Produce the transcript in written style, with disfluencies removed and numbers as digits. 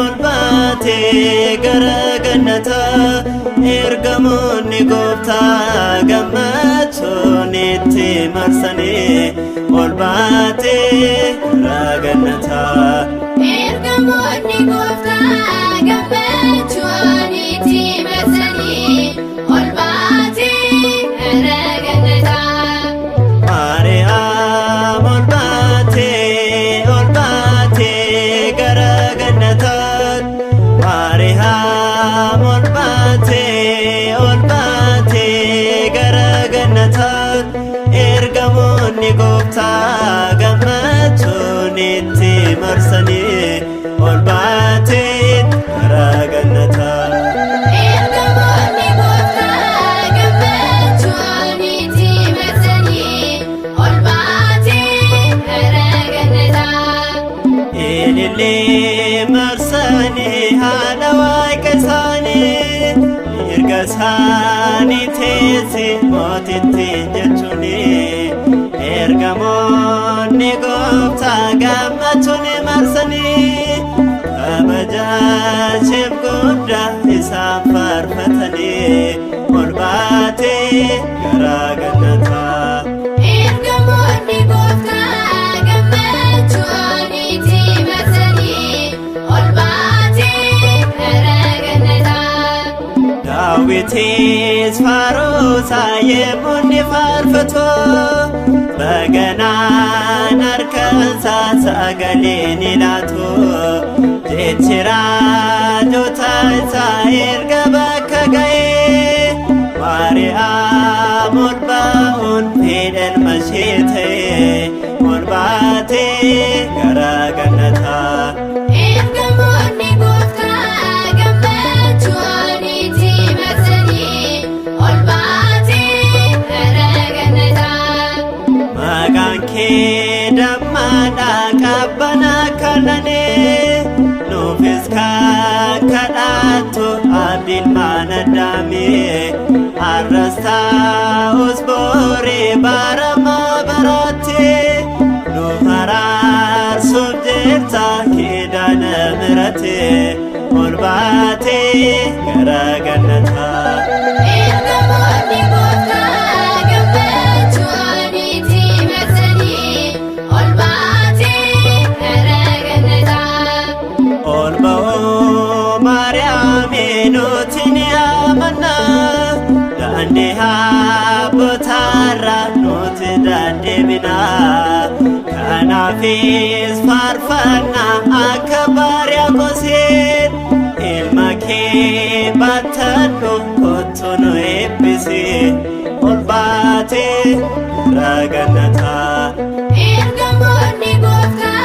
ol baatee gara gannataa ergamoonni gooftaa gammachuun itti marsanii ol baatee gara gannataa ergamoonni gooftaa gammachuun itti marsanii ol baatee gara gannataa Maariyaam ol baatee gara gannataa Maariyaam ol baatee gara gannataa ergamoonni gooftaa gammachuun itti marsanii ol baatee gara gannataa ergamoonni gooftaa gammachuun itti marsanii ol baatee gara gannataa ilillee marsanii haadha waaqa isaanii erga isaanii teesse mootittiin jechuun ergamoonni gooftaa gammachuun marsanii kabajaasheef guddaa isaan faarfatanii ol baatee gara gannataa ergamoonni gooftaa gammachuun itti marsanii ol baatee gara gannataa Daawitis faarsaa yemmuu inni faarfatu baganaan harkasaa sagaleen ilaatu jechi raajota isaa erga bakka ga'ee Maariyaam ol baa'uun fedha ilma ishee ta'e ol baatee gara gannataa ergamoonni gooftaa gammachuun itti marsanii ol baatee gara gannataa maqaan kee dammaadha qabbanaa kananee nuufis kan kadhattu abdiin mana daamee har'as ta'us booree baramaa barattee nu araarsuuf jirta kidaana miratee ol baatee gara gannataa ergamoonni gooftaa gammachuun itti marsanii ol baatee gara gannataa ol ba'oo Maariyaamii nuti ni amanna daandii abbootaarraa nuti deddeebina kanaafis faarfannaa akka Maariyaam ilma kee baatadhu kottu nu eebbisi ol baatee gara gannataa ergamoonni gooftaa